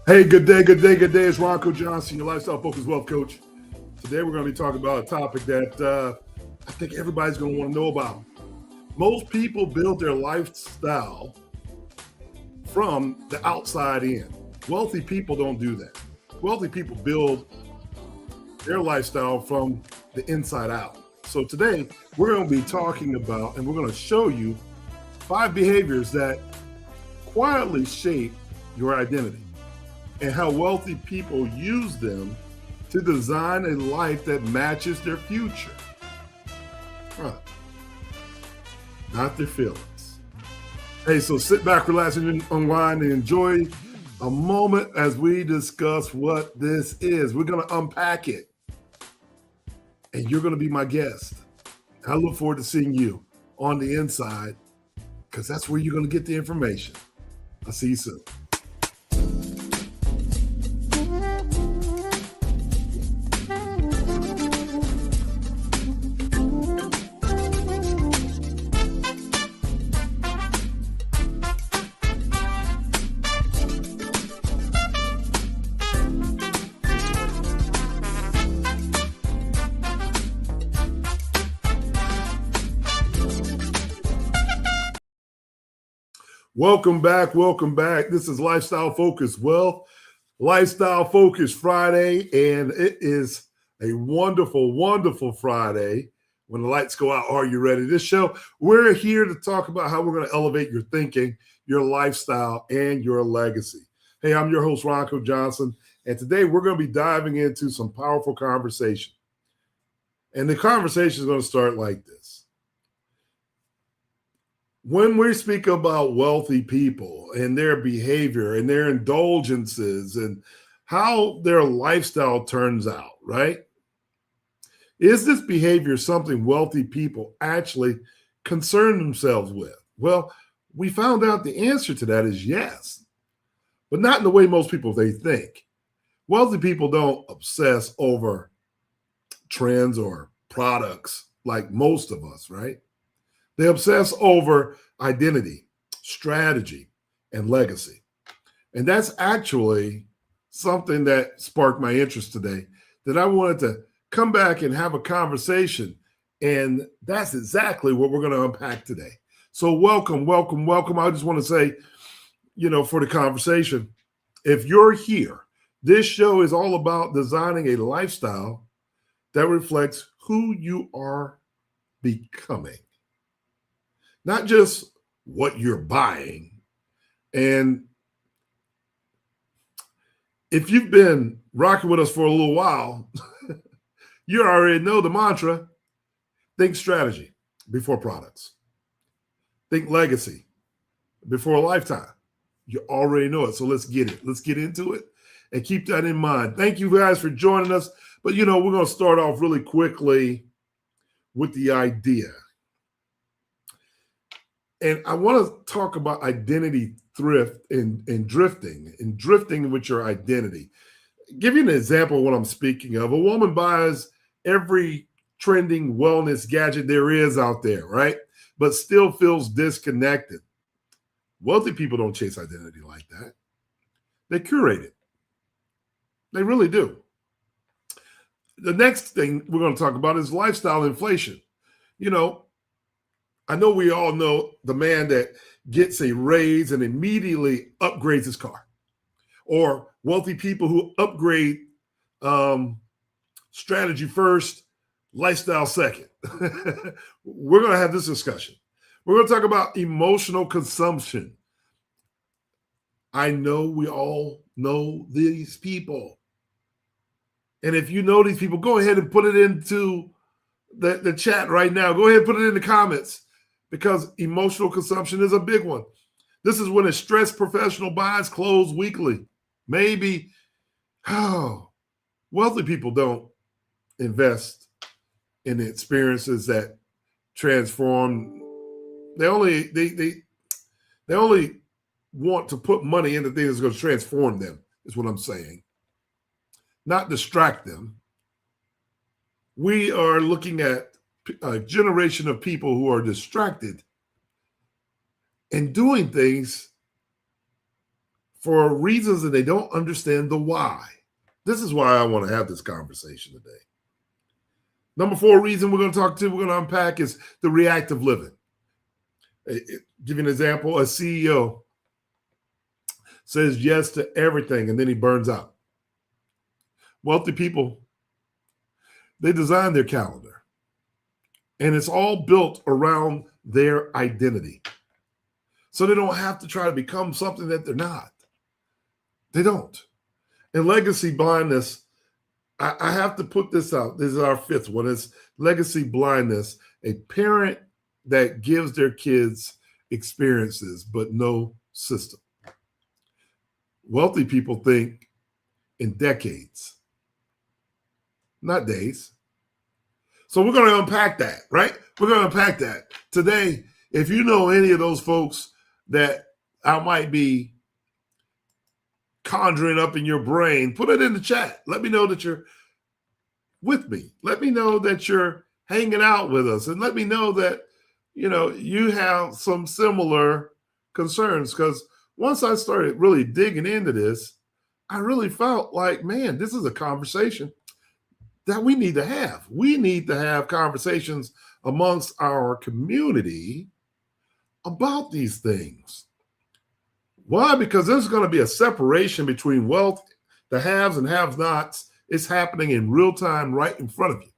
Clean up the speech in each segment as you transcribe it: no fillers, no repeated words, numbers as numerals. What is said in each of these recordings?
Hey, good day, good day, good day. It's Ronco Johnson, your Lifestyle.Focus wealth coach. Today we're going to be talking about a topic that I think everybody's going to want to know about. Most people build their lifestyle from the outside in. Wealthy people don't do that. Wealthy people build their lifestyle from the inside out. So today we're going to be talking about, and we're going to show you 5 behaviors that quietly shape your identity, and how wealthy people use them to design a life that matches their future. Right. Not their feelings. Hey, so sit back, relax, and unwind and enjoy a moment as we discuss what this is. We're going to unpack it, and you're going to be my guest. I look forward to seeing you on the inside, because that's where you're going to get the information. I'll see you soon. Welcome back. Welcome back. This is Lifestyle Focus Wealth, Lifestyle Focus Friday, and it is a wonderful, wonderful Friday. When the lights go out, are you ready? This show, we're here to talk about how we're going to elevate your thinking, your lifestyle, and your legacy. Hey, I'm your host, Ronco Johnson, and today we're going to be diving into some powerful conversation. And the conversation is going to start like this. When we speak about wealthy people and their behavior and their indulgences and how their lifestyle turns out, right? Is this behavior something wealthy people actually concern themselves with? Well, we found out the answer to that is yes, but not in the way most people they think. Wealthy people don't obsess over trends or products like most of us, right? They obsess over identity, strategy, and legacy. And that's actually something that sparked my interest today, that I wanted to come back and have a conversation. And that's exactly what we're going to unpack today. So welcome, welcome, welcome. I just want to say, for the conversation, if you're here, this show is all about designing a lifestyle that reflects who you are becoming. Not just what you're buying. And if you've been rocking with us for a little while, you already know the mantra: think strategy before products. Think legacy before a lifetime. You already know it. So let's get it. Let's get into it and keep that in mind. Thank you guys for joining us. But, we're going to start off really quickly with the idea. And I want to talk about identity thrift and drifting with your identity. Give you an example of what I'm speaking of. A woman buys every trending wellness gadget there is out there, right? But still feels disconnected. Wealthy people don't chase identity like that. They curate it. They really do. The next thing we're going to talk about is lifestyle inflation. I know we all know the man that gets a raise and immediately upgrades his car, or wealthy people who upgrade strategy first, lifestyle second. We're going to have this discussion. We're going to talk about emotional consumption. I know we all know these people. And if you know these people, go ahead and put it into the chat right now. Go ahead and put it in the comments, because emotional consumption is a big one. This is when a stressed professional buys clothes weekly. Maybe, wealthy people don't invest in the experiences that transform. They only want to put money into things that's going to transform them, is what I'm saying, not distract them. We are looking at a generation of people who are distracted and doing things for reasons that they don't understand the why. This is why I want to have this conversation today. Number 4 reason we're going to unpack is the reactive living. Give you an example. A CEO says yes to everything and then he burns out. Wealthy people, they design their calendar and it's all built around their identity. So they don't have to try to become something that they're not. They don't. And legacy blindness, I have to put this out. This is our 5th one. It's legacy blindness, a parent that gives their kids experiences but no system. Wealthy people think in decades, not days. So we're going to unpack that, right? We're going to unpack that. Today, if you know any of those folks that I might be conjuring up in your brain, put it in the chat. Let me know that you're with me. Let me know that you're hanging out with us. And let me know that, you have some similar concerns. Because once I started really digging into this, I really felt like, man, this is a conversation that we need to have. We need to have conversations amongst our community about these things. Why? Because there's going to be a separation between wealth, the haves and have-nots. It's happening in real time right in front of you.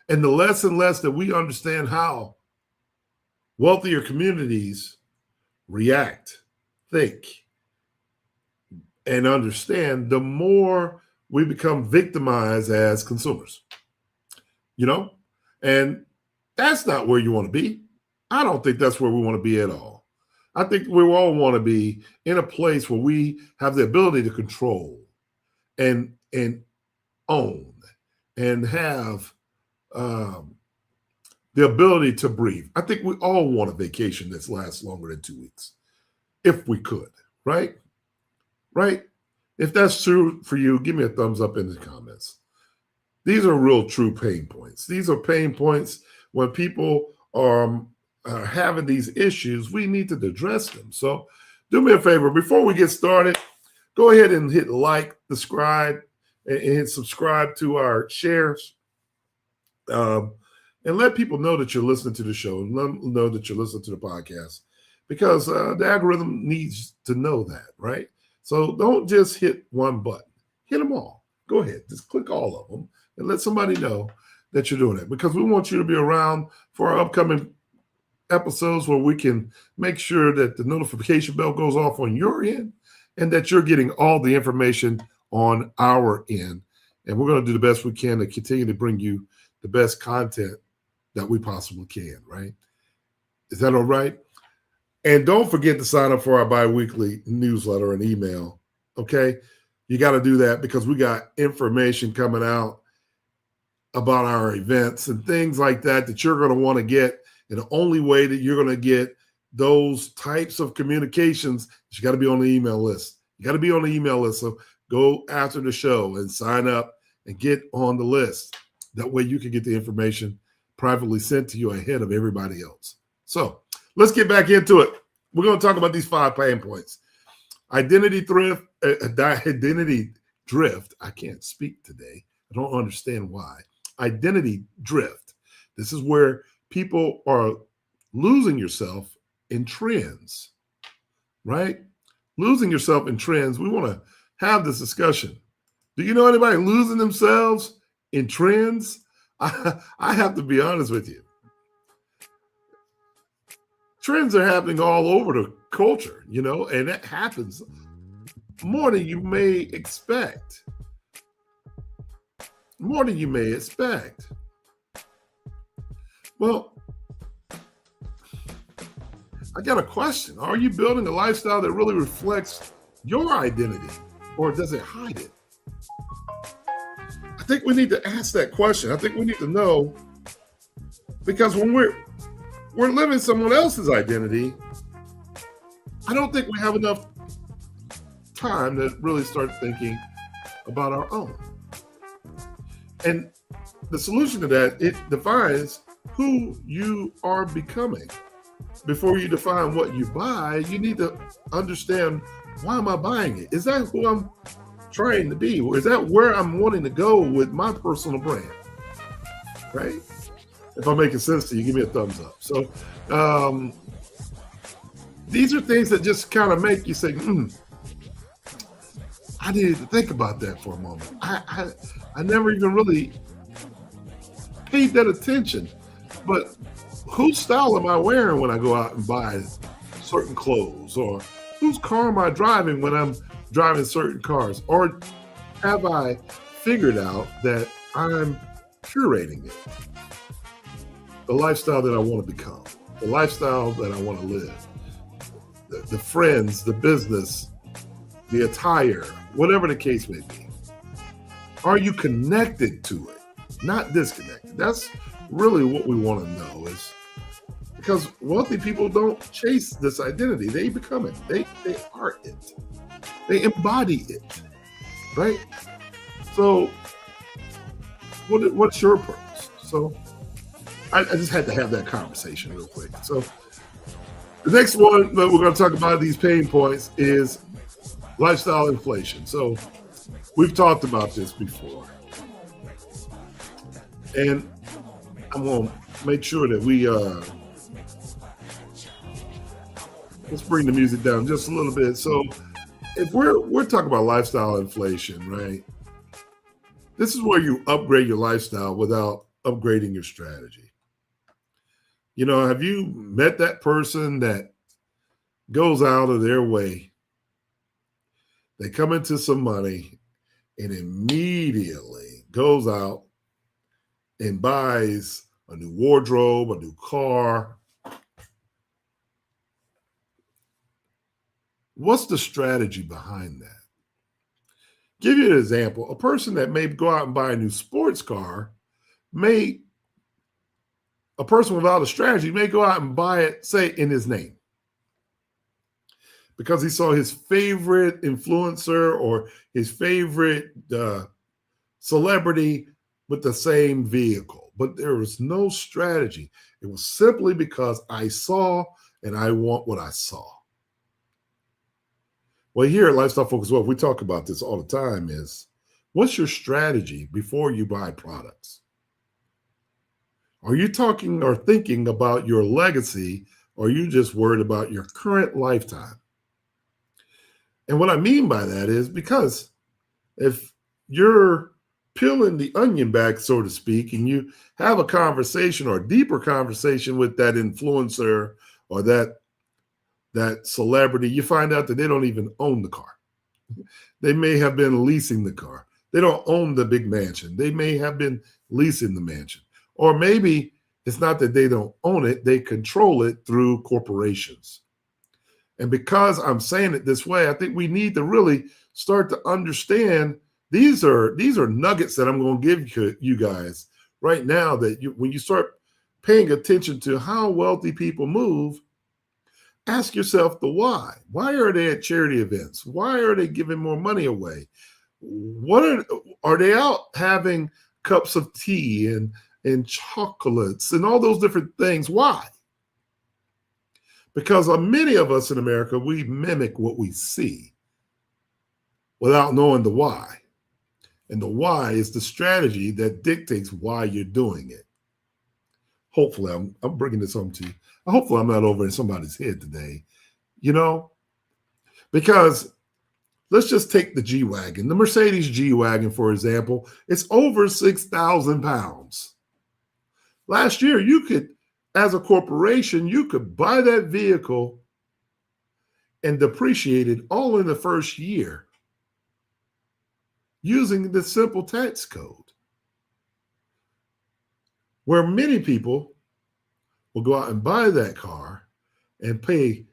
And the less and less that we understand how wealthier communities react, think, and understand, the more we become victimized as consumers. And that's not where you want to be. I don't think that's where we want to be at all. I think we all want to be in a place where we have the ability to control and own and have the ability to breathe. I think we all want a vacation that lasts longer than 2 weeks, if we could, right? Right? If that's true for you, give me a thumbs up in the comments. These are real, true pain points. These are pain points when people are having these issues. We need to address them. So do me a favor. Before we get started, go ahead and hit like, subscribe, and hit subscribe to our shares. And let people know that you're listening to the show. And let them know that you're listening to the podcast. Because the algorithm needs to know that, right? So don't just hit one button. Hit them all. Go ahead. Just click all of them and let somebody know that you're doing it. Because we want you to be around for our upcoming episodes where we can make sure that the notification bell goes off on your end and that you're getting all the information on our end. And we're going to do the best we can to continue to bring you the best content that we possibly can, right? Is that all right? And don't forget to sign up for our bi-weekly newsletter and email, okay? You got to do that because we got information coming out about our events and things like that you're going to want to get. And the only way that you're going to get those types of communications is you got to be on the email list. You got to be on the email list. So go after the show and sign up and get on the list. That way you can get the information privately sent to you ahead of everybody else. So let's get back into it. We're going to talk about these 5 pain points. Identity drift. I can't speak today. I don't understand why. Identity drift. This is where people are losing yourself in trends, right? Losing yourself in trends. We want to have this discussion. Do you know anybody losing themselves in trends? I have to be honest with you. Trends are happening all over the culture, and that happens more than you may expect. More than you may expect. Well, I got a question. Are you building a lifestyle that really reflects your identity, or does it hide it? I think we need to ask that question. I think we need to know, because when we're living someone else's identity, I don't think we have enough time to really start thinking about our own. And the solution to that, it defines who you are becoming. before you define what you buy, you need to understand, why am I buying it? Is that who I'm trying to be? Or is that where I'm wanting to go with my personal brand? Right? If I'm making sense to you, give me a thumbs up. So these are things that just kind of make you say, I needed to think about that for a moment. I never even really paid that attention. But whose style am I wearing when I go out and buy certain clothes? Or whose car am I driving when I'm driving certain cars? Or have I figured out that I'm curating it? The lifestyle that I want to become, the lifestyle that I want to live, the friends, the business, the attire, whatever the case may be. Are you connected to it? Not disconnected. That's really what we want to know, is because wealthy people don't chase this identity. They become it. They are it. They embody it, right? So what's your purpose? So I just had to have that conversation real quick. So the next one that we're going to talk about, these pain points, is lifestyle inflation. So we've talked about this before. And I'm going to make sure that we, let's bring the music down just a little bit. So if we're talking about lifestyle inflation, right? This is where you upgrade your lifestyle without upgrading your strategy. You know, have you met that person that goes out of their way? They come into some money and immediately goes out and buys a new wardrobe, a new car. What's the strategy behind that? Give you an example. A person that may go out and buy a new sports car a person without a strategy may go out and buy it, say, in his name, because he saw his favorite influencer or his favorite celebrity with the same vehicle. But there was no strategy. It was simply because I saw and I want what I saw. Well, here at Lifestyle.Focus, what we talk about this all the time is, what's your strategy before you buy products? Are you talking or thinking about your legacy, or are you just worried about your current lifetime? And what I mean by that is, because if you're peeling the onion back, so to speak, and you have a conversation or a deeper conversation with that influencer or that celebrity, you find out that they don't even own the car. They may have been leasing the car. They don't own the big mansion. They may have been leasing the mansion. Or maybe it's not that they don't own it, they control it through corporations. And because I'm saying it this way, I think we need to really start to understand these are nuggets that I'm going to give you guys right now, that when you start paying attention to how wealthy people move, ask yourself the why. Why are they at charity events? Why are they giving more money away? What are they out having cups of tea and chocolates and all those different things? Why? Because many of us in America, we mimic what we see without knowing the why. And the why is the strategy that dictates why you're doing it. Hopefully, I'm bringing this home to you. Hopefully, I'm not over in somebody's head today, because let's just take the G-Wagon, the Mercedes G-Wagon, for example. It's over 6,000 pounds. Last year, you could, as a corporation, you could buy that vehicle and depreciate it all in the first year using the simple tax code, where many people will go out and buy that car and pay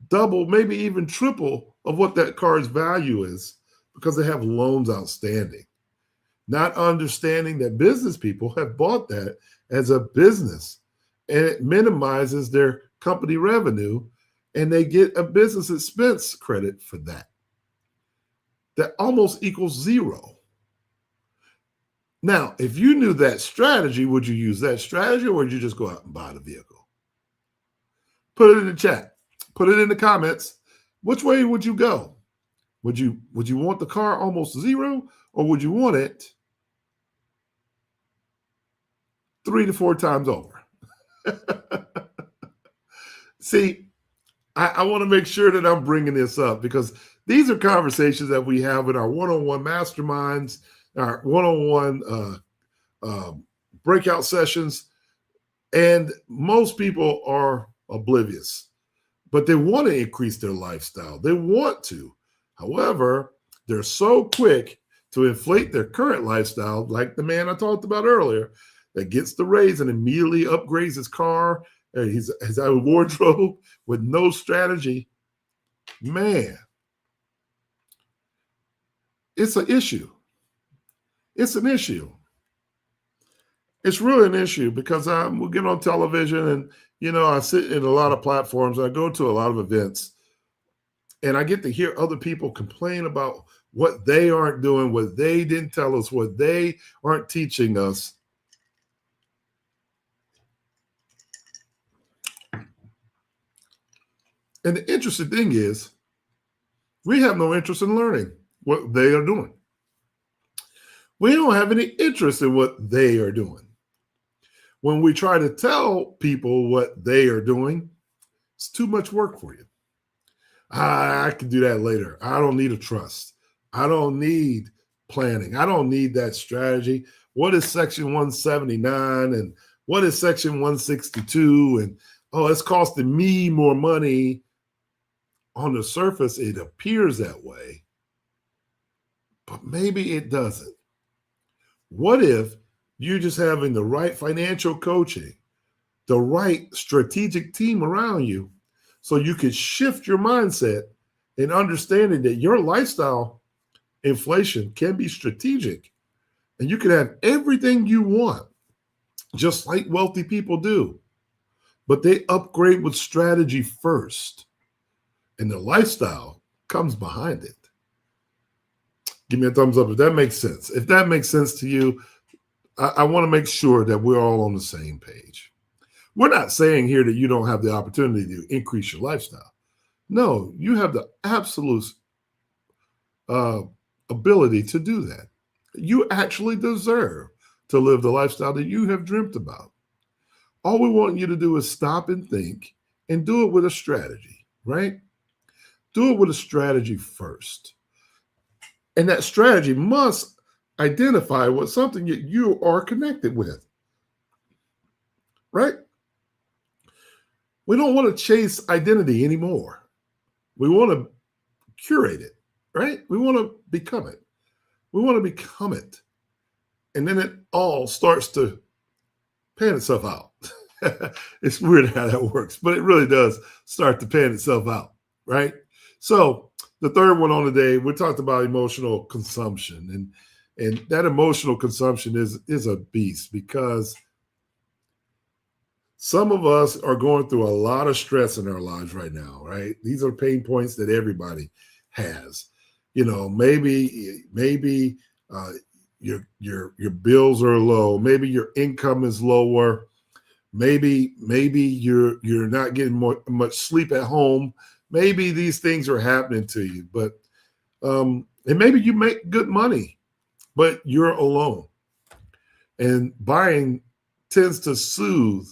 double, maybe even triple of what that car's value is, because they have loans outstanding, not understanding that business people have bought that as a business, and it minimizes their company revenue, and they get a business expense credit for that. That almost equals zero. Now, if you knew that strategy, would you use that strategy, or would you just go out and buy the vehicle? Put it in the chat. Put it in the comments. Which way would you go? Would you want the car almost zero, or would you want it 3 to 4 times over? See, I want to make sure that I'm bringing this up because these are conversations that we have in our one-on-one masterminds, our one-on-one breakout sessions, and most people are oblivious, but they want to increase their lifestyle. They want to. However, they're so quick to inflate their current lifestyle, like the man I talked about earlier, that gets the raise and immediately upgrades his car, his wardrobe with no strategy. Man, it's an issue. It's an issue. It's really an issue because we get on television and, I sit in a lot of platforms. I go to a lot of events and I get to hear other people complain about what they aren't doing, what they didn't tell us, what they aren't teaching us. And the interesting thing is we have no interest in learning what they are doing. We don't have any interest in what they are doing. When we try to tell people what they are doing, it's too much work for you. I can do that later. I don't need a trust. I don't need planning. I don't need that strategy. What is Section 179 and what is Section 162? And, it's costing me more money. On the surface, it appears that way, but maybe it doesn't. What if you're just having the right financial coaching, the right strategic team around you, so you could shift your mindset in understanding that your lifestyle inflation can be strategic and you can have everything you want, just like wealthy people do, but they upgrade with strategy first. And the lifestyle comes behind it. Give me a thumbs up if that makes sense. If that makes sense to you, I want to make sure that we're all on the same page. We're not saying here that you don't have the opportunity to increase your lifestyle. No, you have the absolute ability to do that. You actually deserve to live the lifestyle that you have dreamt about. All we want you to do is stop and think and do it with a strategy, right? Do it with a strategy first. And that strategy must identify what something that you are connected with, right? We don't want to chase identity anymore. We want to curate it, right? We want to become it. We want to become it. And then it all starts to pan itself out. It's weird how that works, but it really does start to pan itself out, right? So the third one on today, we talked about emotional consumption. And that emotional consumption is a beast because some of us are going through a lot of stress in our lives right now, right? These are pain points that everybody has. Maybe your bills are low. Maybe your income is lower. Maybe you're not getting much sleep at home. Maybe these things are happening to you, but and maybe you make good money, but you're alone. And buying tends to soothe,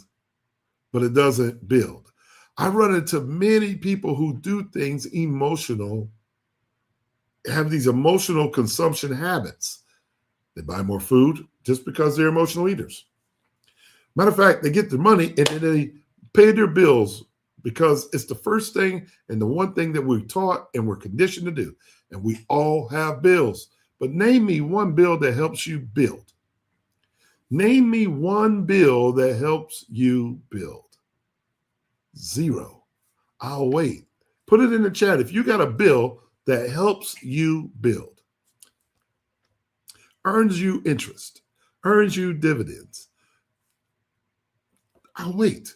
but it doesn't build. I run into many people who do things emotional, have these emotional consumption habits. They buy more food just because they're emotional eaters. Matter of fact, they get their money and then they pay their bills because it's the first thing and the one thing that we're taught and we're conditioned to do. And we all have bills. But name me one bill that helps you build. Name me one bill that helps you build. Zero. I'll wait. Put it in the chat if you got a bill that helps you build. Earns you interest. Earns you dividends. I'll wait.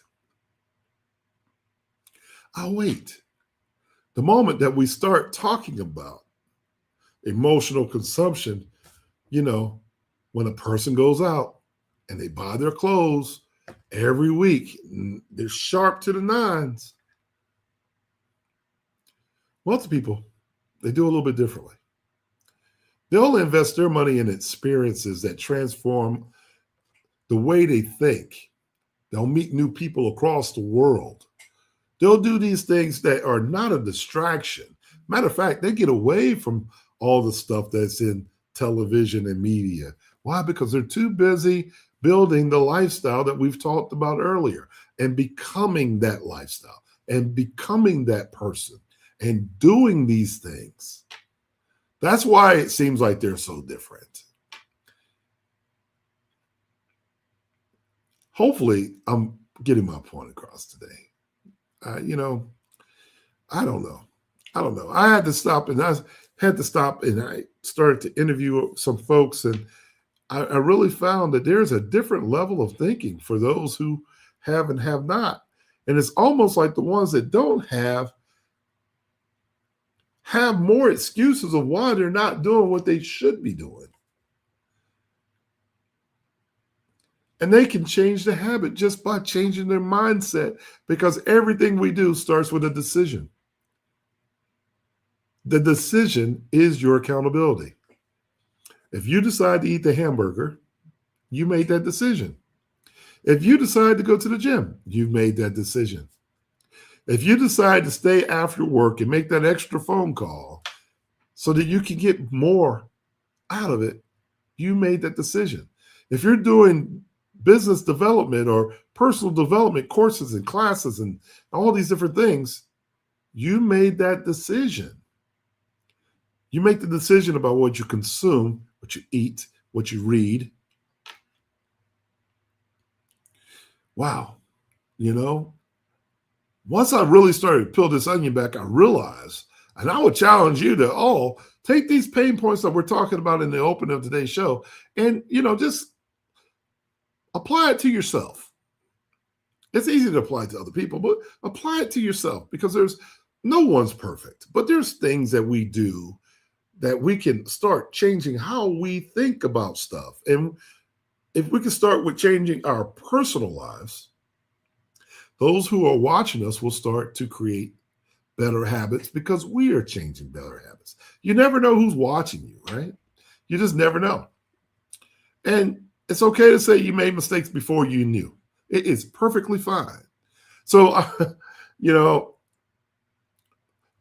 I'll wait. The moment that we start talking about emotional consumption, when a person goes out and they buy their clothes every week, they're sharp to the nines, Wealthy people, they do a little bit differently. They'll invest their money in experiences that transform the way they think. They'll meet new people across the world. They'll do these things that are not a distraction. Matter of fact, they get away from all the stuff that's in television and media. Why? Because they're too busy building the lifestyle that we've talked about earlier and becoming that lifestyle and becoming that person and doing these things. That's why it seems like they're so different. Hopefully, I'm getting my point across today. I don't know. I don't know. I had to stop and I started to interview some folks, and I really found that there's a different level of thinking for those who have and have not. And it's almost like the ones that don't have more excuses of why they're not doing what they should be doing. And they can change the habit just by changing their mindset, because everything we do starts with a decision. The decision is your accountability. If you decide to eat the hamburger, you made that decision. If you decide to go to the gym, you've made that decision. If you decide to stay after work and make that extra phone call so that you can get more out of it, you made that decision. If you're doing business development or personal development courses and classes and all these different things, you made that decision. You make the decision about what you consume, what you eat, what you read. Wow. Once I really started to peel this onion back, I realized, and I would challenge you to all take these pain points that we're talking about in the opening of today's show and, just apply it to yourself. It's easy to apply it to other people, but apply it to yourself, because no one's perfect, but there's things that we do that we can start changing how we think about stuff. And if we can start with changing our personal lives, those who are watching us will start to create better habits because we are changing better habits. You never know who's watching you, right? You just never know. And it's okay to say you made mistakes before you knew. It is perfectly fine. So,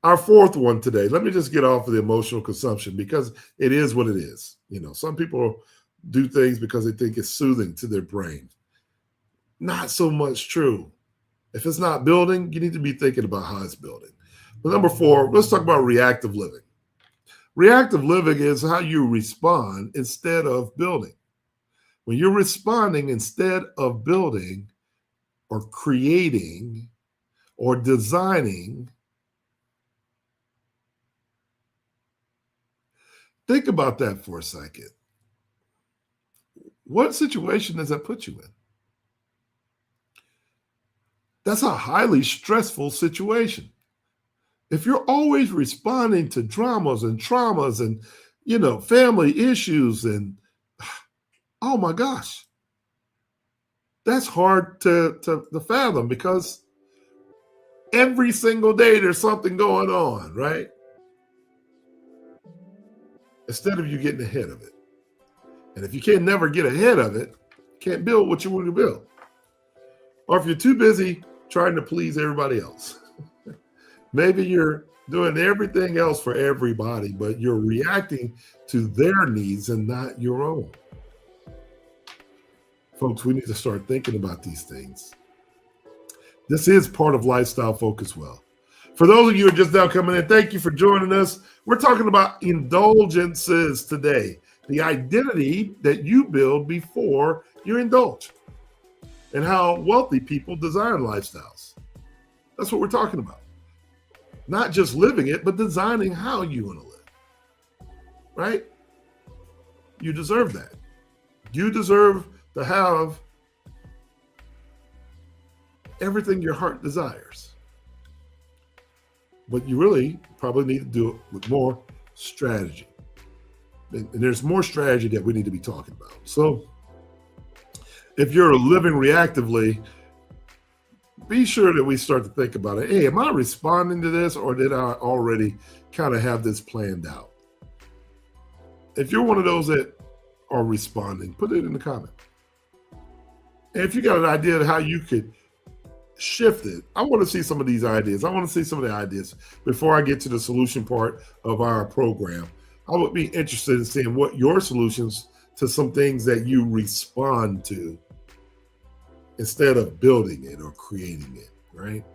our fourth one today, let me just get off of the emotional consumption, because it is what it is. Some people do things because they think it's soothing to their brain. Not so much true. If it's not building, you need to be thinking about how it's building. But number 4, let's talk about reactive living. Reactive living is how you respond instead of building. When you're responding instead of building or creating or designing, think about that for a second. What situation does that put you in? That's a highly stressful situation. If you're always responding to dramas and traumas and, family issues and, oh my gosh, that's hard to fathom, because every single day there's something going on, right? Instead of you getting ahead of it. And if you can never get ahead of it, you can't build what you want to build. Or if you're too busy trying to please everybody else, maybe you're doing everything else for everybody, but you're reacting to their needs and not your own. Folks, we need to start thinking about these things. This is part of Lifestyle.Focus Well. For those of you who are just now coming in, thank you for joining us. We're talking about indulgences today, the identity that you build before you indulge, and how wealthy people design lifestyles. That's what we're talking about. Not just living it, but designing how you want to live, right? You deserve that. You deserve to have everything your heart desires. But you really probably need to do it with more strategy. And there's more strategy that we need to be talking about. So if you're living reactively, be sure that we start to think about it. Hey, am I responding to this, or did I already kind of have this planned out? If you're one of those that are responding, put it in the comment. And if you got an idea of how you could shift it, I want to see some of these ideas. I want to see some of the ideas before I get to the solution part of our program. I would be interested in seeing what your solutions to some things that you respond to instead of building it or creating it, right?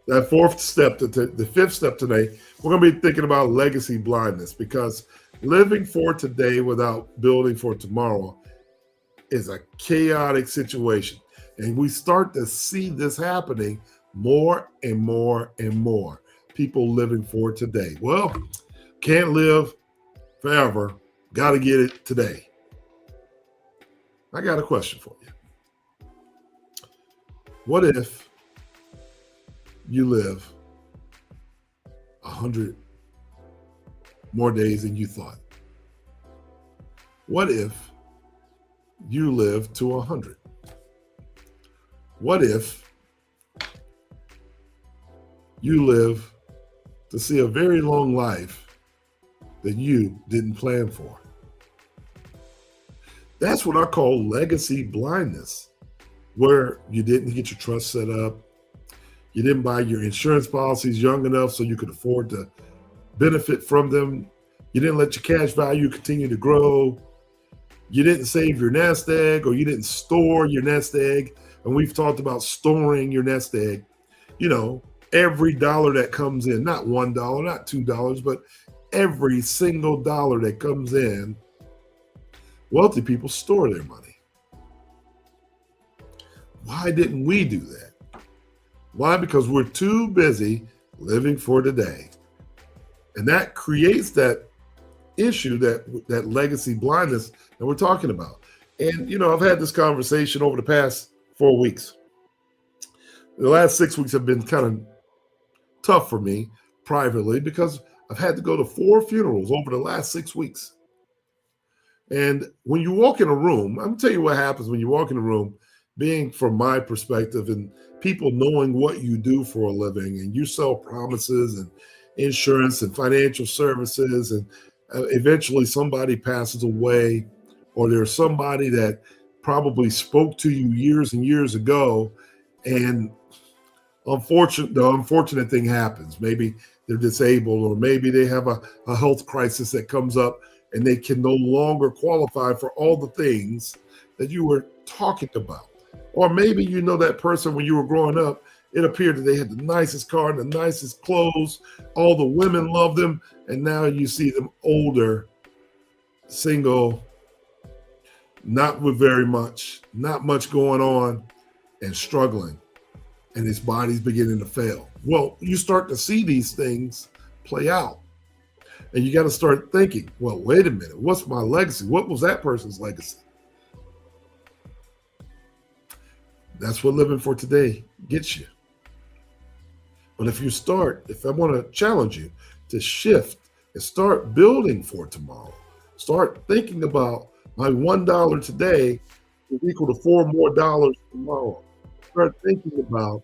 That fourth step, the fifth step today, we're going to be thinking about legacy blindness, because living for today without building for tomorrow is a chaotic situation. And we start to see this happening more and more and more. People living for today. Well, can't live forever. Got to get it today. I got a question for you. What if you live 100 more days than you thought? What if you live to 100? What if you live to see a very long life that you didn't plan for? That's what I call legacy blindness, where you didn't get your trust set up. You didn't buy your insurance policies young enough so you could afford to benefit from them. You didn't let your cash value continue to grow. You didn't save your nest egg, or you didn't store your nest egg. And we've talked about storing your nest egg. You know, every dollar that comes in, not $1, not $2, but every single dollar that comes in, wealthy people store their money. Why didn't we do that? Why? Because we're too busy living for today. And that creates that issue, that legacy blindness that we're talking about. And, you know, I've had this conversation over the past 4 weeks. The last 6 weeks have been kind of tough for me privately, because I've had to go to 4 funerals over the last 6 weeks. And when you walk in a room, I'm going to tell you what happens when you walk in a room, being from my perspective and people knowing what you do for a living, and you sell promises and insurance and financial services, and eventually somebody passes away, or there's somebody that probably spoke to you years and years ago, and the unfortunate thing happens. Maybe they're disabled, or maybe they have a health crisis that comes up, and they can no longer qualify for all the things that you were talking about. Or maybe you know that person when you were growing up, it appeared that they had the nicest car and the nicest clothes. All the women loved them. And now you see them older, single, not with not much going on, and struggling. And his body's beginning to fail. Well, you start to see these things play out. And you got to start thinking, well, wait a minute, what's my legacy? What was that person's legacy? That's what living for today gets you. But if I want to challenge you to shift and start building for tomorrow, start thinking about my $1 today is equal to $4 more tomorrow. Start thinking about,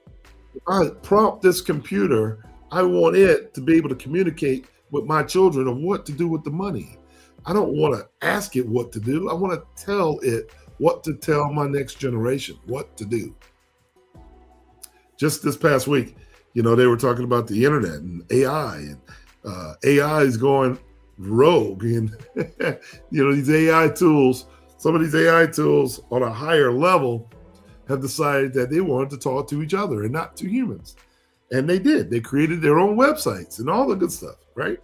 if I prompt this computer, I want it to be able to communicate with my children of what to do with the money. I don't want to ask it what to do. I want to tell it what to tell my next generation, what to do. Just this past week, you know, they were talking about the internet and AI, and AI is going rogue. And, you know, these AI tools, some of these AI tools on a higher level have decided that they wanted to talk to each other and not to humans. And they did. They created their own websites and all the good stuff, right?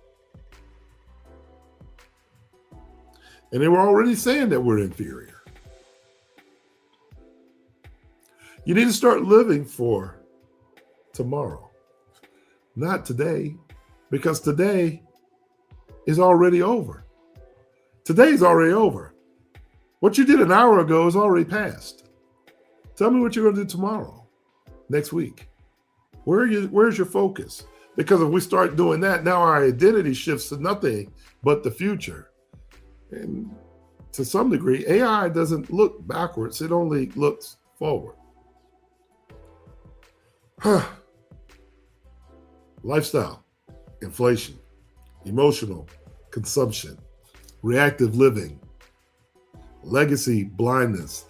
And they were already saying that we're inferior. You need to start living for tomorrow, not today, because today is already over. Today is already over. What you did an hour ago is already past. Tell me what you're going to do tomorrow, next week. Where's your focus? Because if we start doing that, now our identity shifts to nothing but the future. And to some degree, AI doesn't look backwards. It only looks forward. Lifestyle, inflation, emotional consumption, reactive living, legacy blindness,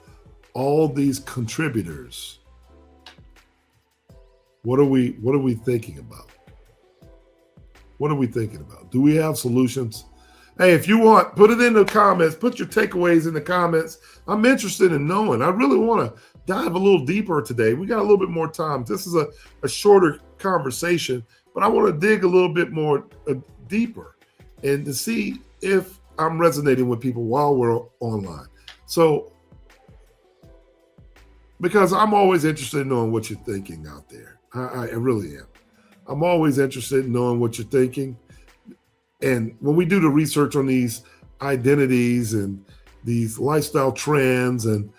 all these contributors. What are we thinking about? What are we thinking about? Do we have solutions? Hey, if you want, put it in the comments. Put your takeaways in the comments. I'm interested in knowing. I really want to dive a little deeper today. We got a little bit more time. This is a shorter conversation, but I want to dig a little bit more deeper and to see if I'm resonating with people while we're online. So, because I'm always interested in knowing what you're thinking out there. I really am. I'm always interested in knowing what you're thinking. And when we do the research on these identities and these lifestyle trends, and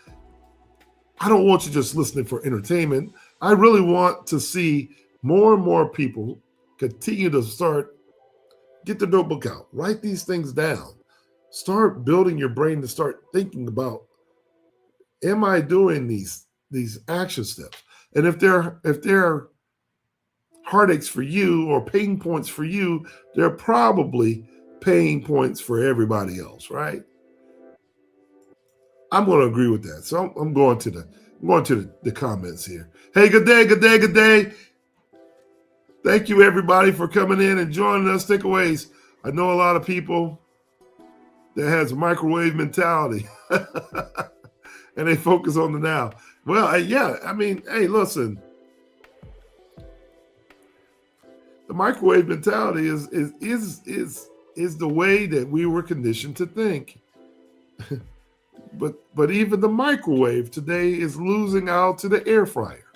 I don't want you just listening for entertainment. I really want to see more and more people continue to get the notebook out, write these things down, start building your brain to start thinking about, am I doing these action steps? And if they're heartaches for you or pain points for you, they're probably pain points for everybody else, right? I'm going to agree with that. So I'm going to the comments here. Hey, good day. Thank you, everybody, for coming in and joining us. Takeaways. I know a lot of people that has a microwave mentality and they focus on the now. Well, yeah, I mean, hey, listen. The microwave mentality is the way that we were conditioned to think. But even the microwave today is losing out to the air fryer,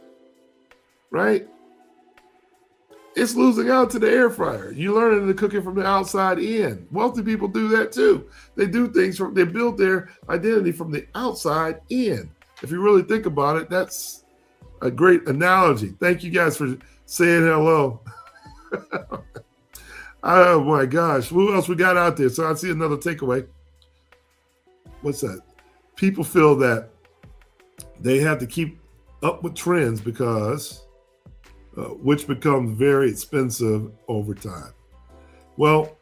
right? It's losing out to the air fryer. You're learning to cook it from the outside in. Wealthy people do that too. They do things they build their identity from the outside in. If you really think about it, that's a great analogy. Thank you guys for saying hello. Oh my gosh. Who else we got out there? So I see another takeaway. What's that? People feel that they have to keep up with trends because which becomes very expensive over time. Well,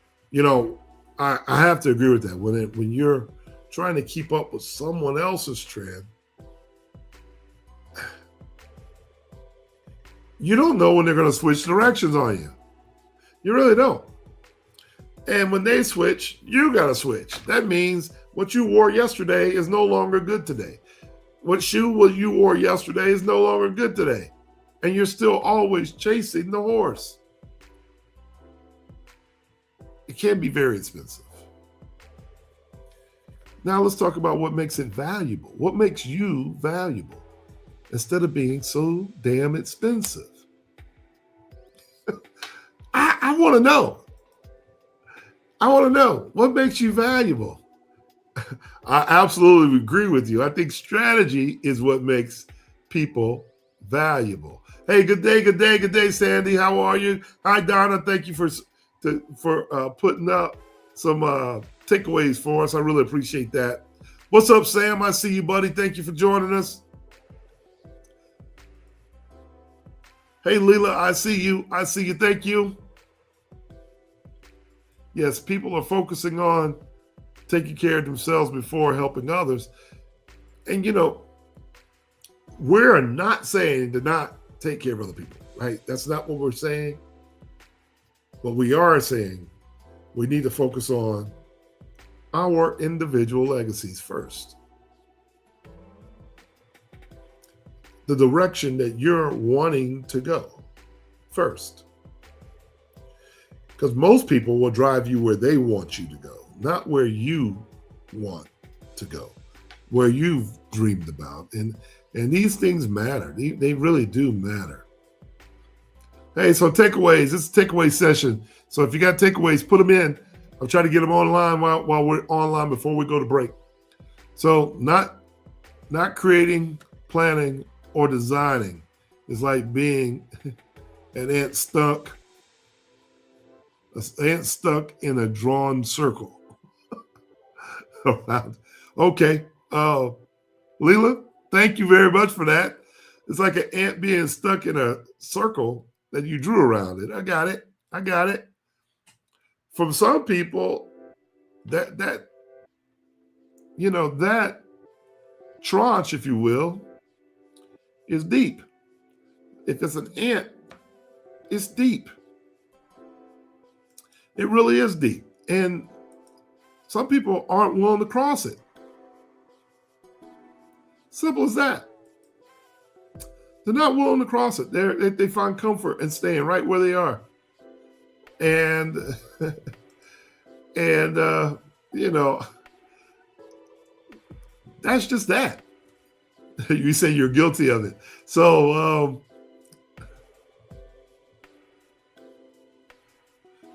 I have to agree with that. When you're trying to keep up with someone else's trend, you don't know when they're going to switch directions on you. You really don't. And when they switch, you got to switch. That means what you wore yesterday is no longer good today. What shoe you wore yesterday is no longer good today. And you're still always chasing the horse. It can be very expensive. Now let's talk about what makes it valuable. What makes you valuable instead of being so damn expensive? I want to know. I want to know what makes you valuable. I absolutely agree with you. I think strategy is what makes people valuable. Hey, good day, Sandy. How are you? Hi, Donna. Thank you for putting up some takeaways for us. I really appreciate that. What's up, Sam? I see you, buddy. Thank you for joining us. Hey, Leela, I see you. Thank you. Yes, people are focusing on taking care of themselves before helping others. And, we're not saying to not take care of other people, right? That's not what we're saying. But we are saying we need to focus on our individual legacies first. The direction that you're wanting to go first. Because most people will drive you where they want you to go, not where you want to go, where you've dreamed about. And these things matter. They really do matter. Hey, so takeaways. This is a takeaway session. So if you got takeaways, put them in. I'll try to get them online while we're online before we go to break. So not creating, planning, or designing is like being an ant stuck in a drawn circle. Okay. Leela, thank you very much for that. It's like an ant being stuck in a circle that you drew around it. I got it. I got it. From some people, that that tranche, if you will, is deep. If it's an ant, it's deep. It really is deep. And some people aren't willing to cross it. Simple as that. They're not willing to cross it. They find comfort in staying right where they are. And, that's just that. You say you're guilty of it. So,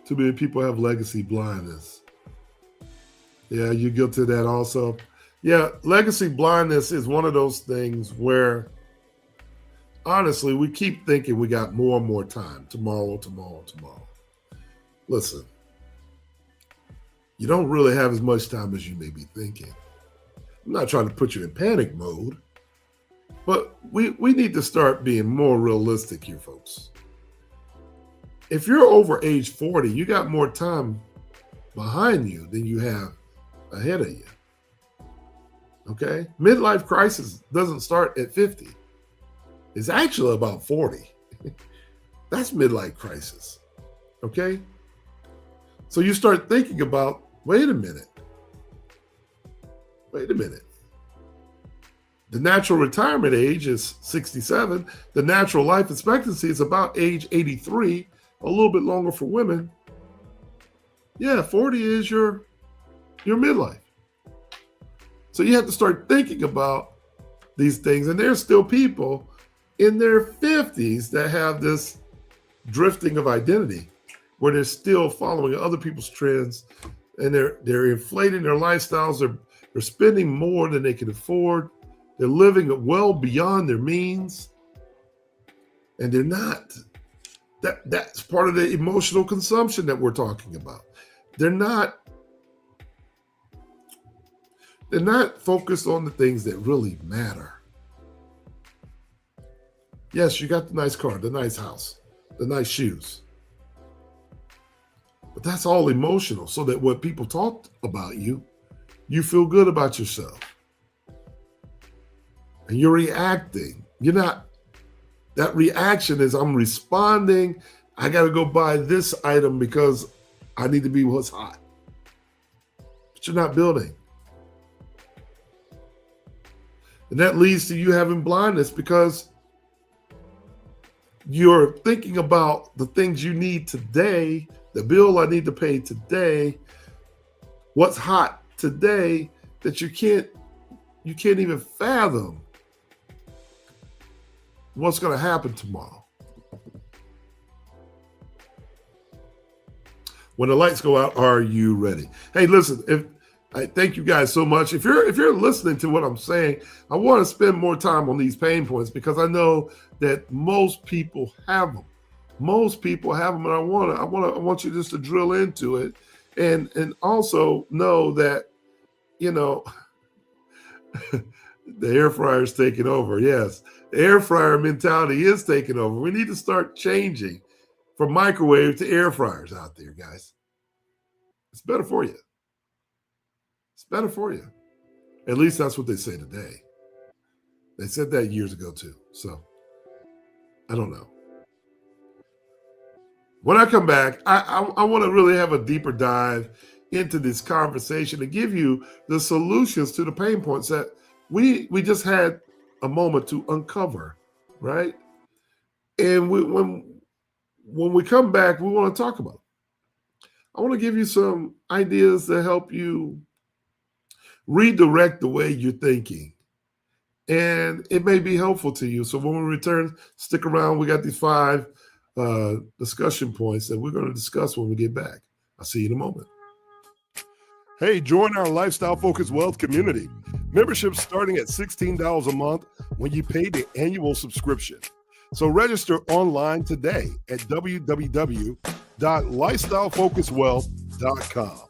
too many people have legacy blindness. Yeah, you're guilty of that also. Yeah, legacy blindness is one of those things where, honestly, we keep thinking we got more and more time. Tomorrow. Listen, you don't really have as much time as you may be thinking. I'm not trying to put you in panic mode, but we need to start being more realistic here, folks. If you're over age 40, you got more time behind you than you have ahead of you. Okay? Midlife crisis doesn't start at 50. It's actually about 40. That's midlife crisis. Okay? So you start thinking about, wait a minute. The natural retirement age is 67. The natural life expectancy is about age 83, a little bit longer for women. Yeah, 40 is your midlife. So you have to start thinking about these things. And there's still people in their 50s that have this drifting of identity, where they're still following other people's trends, and they're inflating their lifestyles. They're spending more than they can afford. They're living well beyond their means, and they're not. That's part of the emotional consumption that we're talking about. They're not focused on the things that really matter. Yes, you got the nice car, the nice house, the nice shoes. But that's all emotional, so that when people talk about you, you feel good about yourself. And you're reacting. That reaction is, I'm responding. I got to go buy this item because I need to be what's hot. But you're not building. And that leads to you having blindness, because you're thinking about the things you need today, the bill I need to pay today, what's hot today, that you can't even fathom what's going to happen tomorrow. When the lights go out, are you ready? Hey, listen, I thank you guys so much. If you're listening to what I'm saying, I want to spend more time on these pain points, because I know that most people have them. Most people have them, and I want you just to drill into it, and also know that, the air fryer is taking over. Yes, the air fryer mentality is taking over. We need to start changing from microwave to air fryers out there, guys. It's better for you. It's better for you. At least that's what they say today. They said that years ago too. So I don't know. When I come back, I want to really have a deeper dive into this conversation and give you the solutions to the pain points that we just had a moment to uncover, right? And when we come back, we want to talk about it. I want to give you some ideas to help you redirect the way you're thinking. And it may be helpful to you. So when we return, stick around. We got these 5 discussion points that we're going to discuss when we get back. I'll see you in a moment. Hey, join our Lifestyle Focus Wealth community. Membership's starting at $16 a month when you pay the annual subscription. So register online today at www.lifestylefocuswealth.com.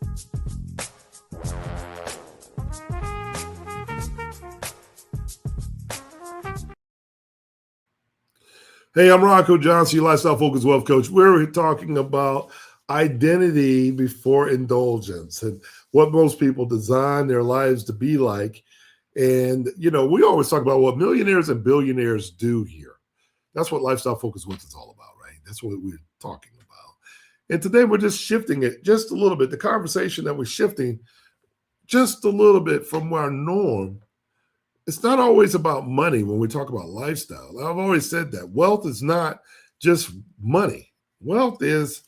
Hey, I'm Ronco Johnson, your Lifestyle.Focus wealth coach. We're talking about identity before indulgence and what most people design their lives to be like. And, we always talk about what millionaires and billionaires do here. That's what Lifestyle.Focus wealth is all about, right? That's what we're talking about. And today we're just shifting it just a little bit. The conversation that we're shifting just a little bit from our norm. It's not always about money when we talk about lifestyle. I've always said that wealth is not just money. Wealth is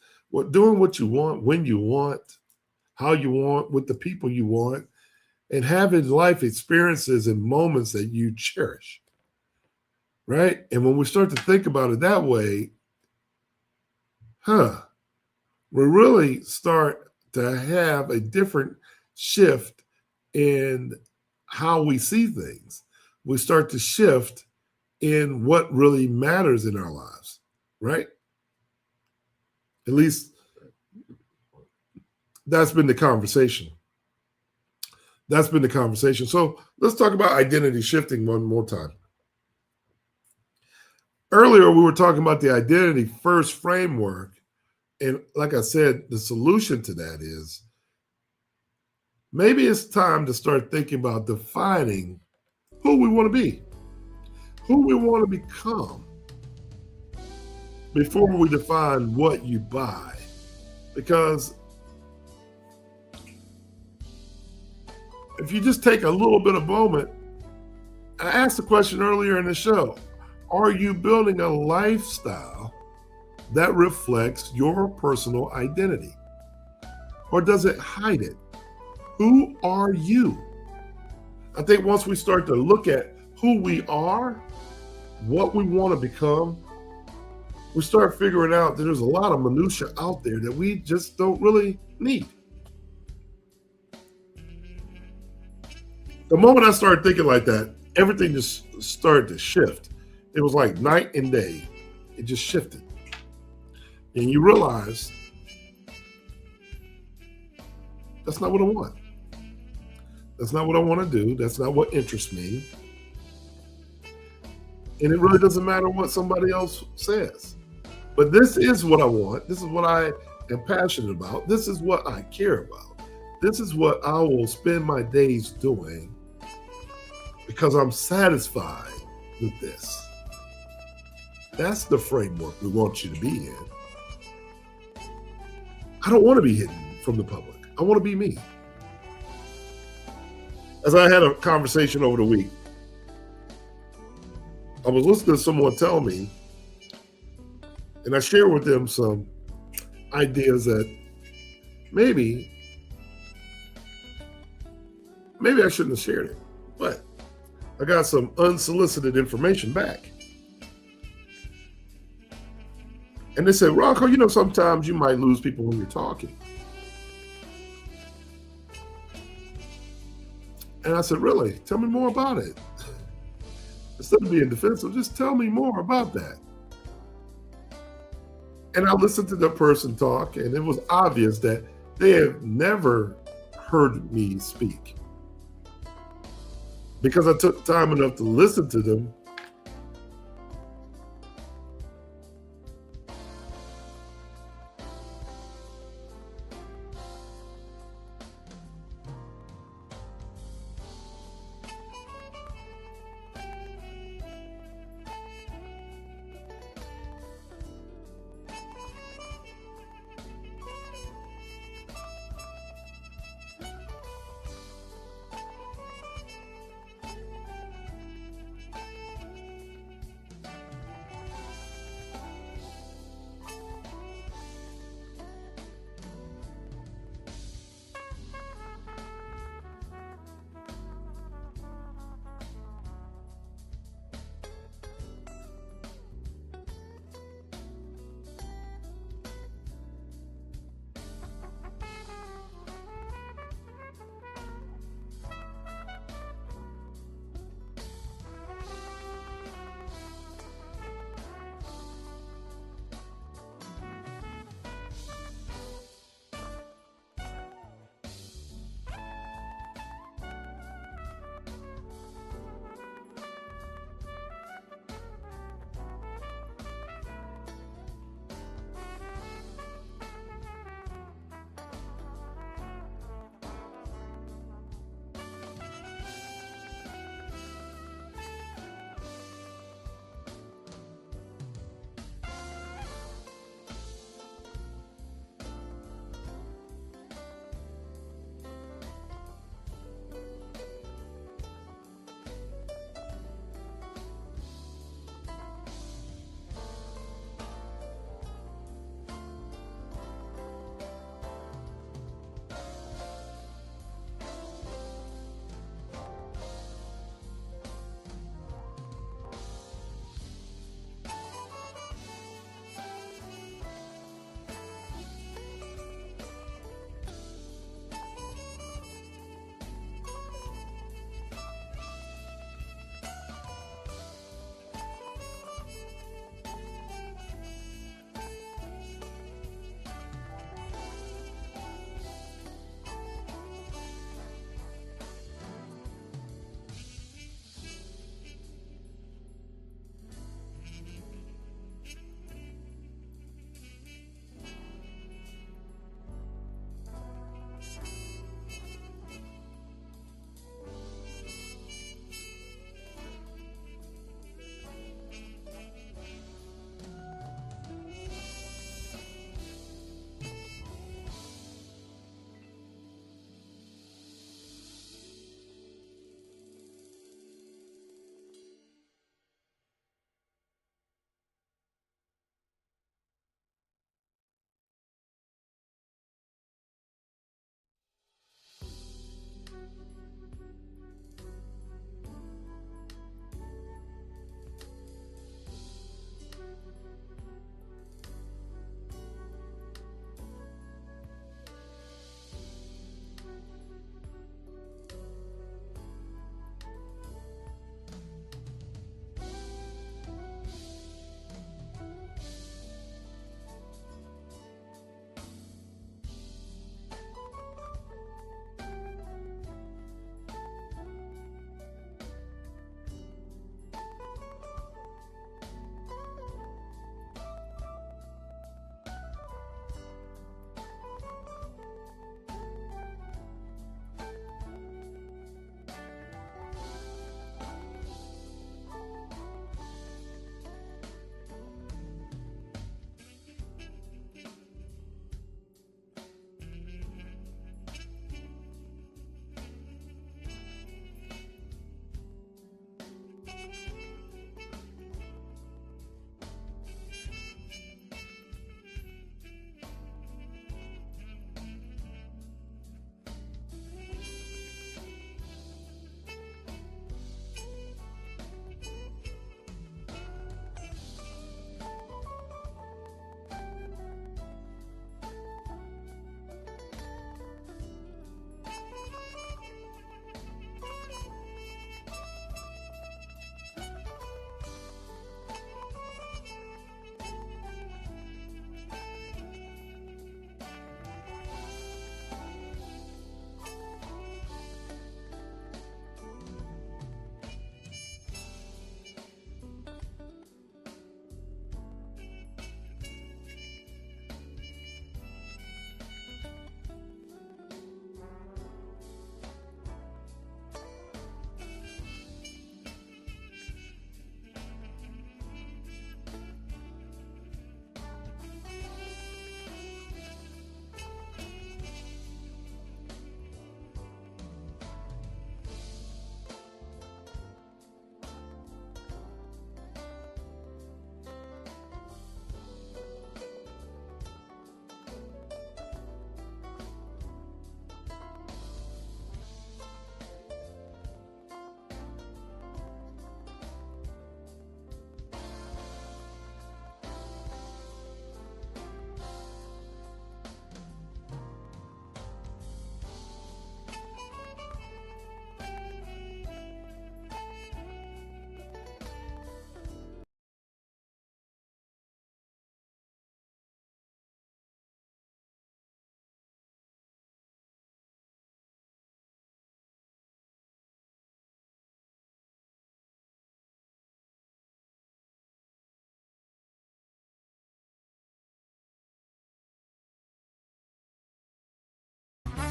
doing what you want, when you want, how you want, with the people you want, and having life experiences and moments that you cherish. Right? And when we start to think about it that way, we really start to have a different shift in how we see things. We start to shift in what really matters in our lives, right? At least that's been the conversation. That's been the conversation. So let's talk about identity shifting one more time. Earlier, we were talking about the identity first framework. And like I said, the solution to that is maybe it's time to start thinking about defining who we want to be, who we want to become before we define what you buy. Because if you just take a little bit of moment, I asked the question earlier in the show, are you building a lifestyle that reflects your personal identity? Or does it hide it? Who are you? I think once we start to look at who we are, what we want to become, we start figuring out that there's a lot of minutia out there that we just don't really need. The moment I started thinking like that, everything just started to shift. It was like night and day. It just shifted. And you realize that's not what I want. That's not what I want to do. That's not what interests me. And it really doesn't matter what somebody else says. But this is what I want. This is what I am passionate about. This is what I care about. This is what I will spend my days doing because I'm satisfied with this. That's the framework we want you to be in. I don't want to be hidden from the public. I want to be me. As I had a conversation over the week, I was listening to someone tell me, and I shared with them some ideas that maybe I shouldn't have shared it, but I got some unsolicited information back. And they said, Ronco, sometimes you might lose people when you're talking. And I said, really? Tell me more about it. Instead of being defensive, just tell me more about that. And I listened to the person talk, and it was obvious that they have never heard me speak. Because I took time enough to listen to them.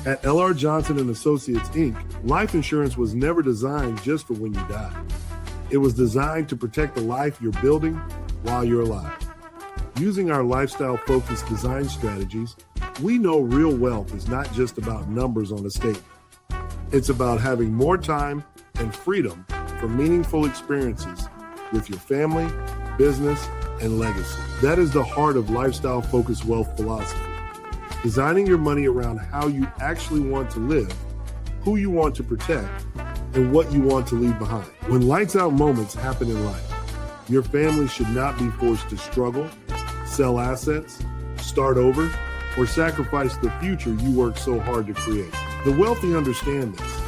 At L.R. Johnson and Associates, Inc., life insurance was never designed just for when you die. It was designed to protect the life you're building while you're alive. Using our lifestyle-focused design strategies, we know real wealth is not just about numbers on a statement. It's about having more time and freedom for meaningful experiences with your family, business, and legacy. That is the heart of lifestyle-focused wealth philosophy. Designing your money around how you actually want to live, who you want to protect, and what you want to leave behind. When lights out moments happen in life, your family should not be forced to struggle, sell assets, start over, or sacrifice the future you worked so hard to create. The wealthy understand this.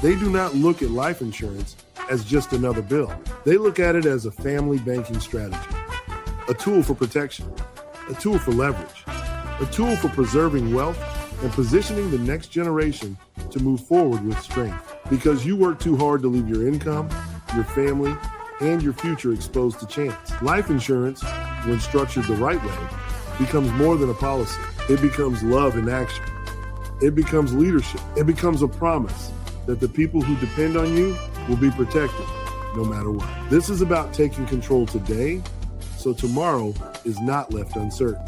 They do not look at life insurance as just another bill. They look at it as a family banking strategy, a tool for protection, a tool for leverage, a tool for preserving wealth and positioning the next generation to move forward with strength. Because you work too hard to leave your income, your family, and your future exposed to chance. Life insurance, when structured the right way, becomes more than a policy. It becomes love in action. It becomes leadership. It becomes a promise that the people who depend on you will be protected no matter what. This is about taking control today so tomorrow is not left uncertain.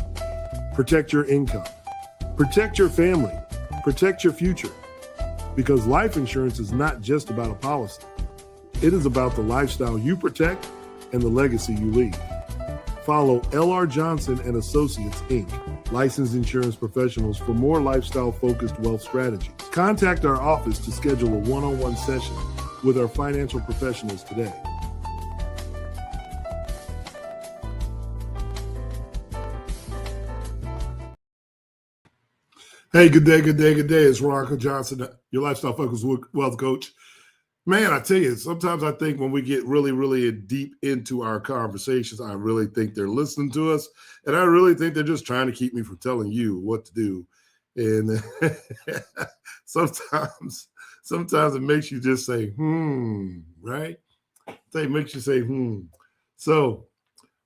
Protect your income. Protect your family. Protect your future. Because life insurance is not just about a policy. It is about the lifestyle you protect and the legacy you leave. Follow L.R. Johnson and Associates, Inc., licensed insurance professionals for more lifestyle-focused wealth strategies. Contact our office to schedule a one-on-one session with our financial professionals today. Hey, good day, good day, good day. It's Ronco Johnson, your lifestyle-focused wealth coach. Man, I tell you, sometimes I think when we get really, really deep into our conversations, I really think they're listening to us. And I really think they're just trying to keep me from telling you what to do. And sometimes it makes you just say, right? It makes you say, So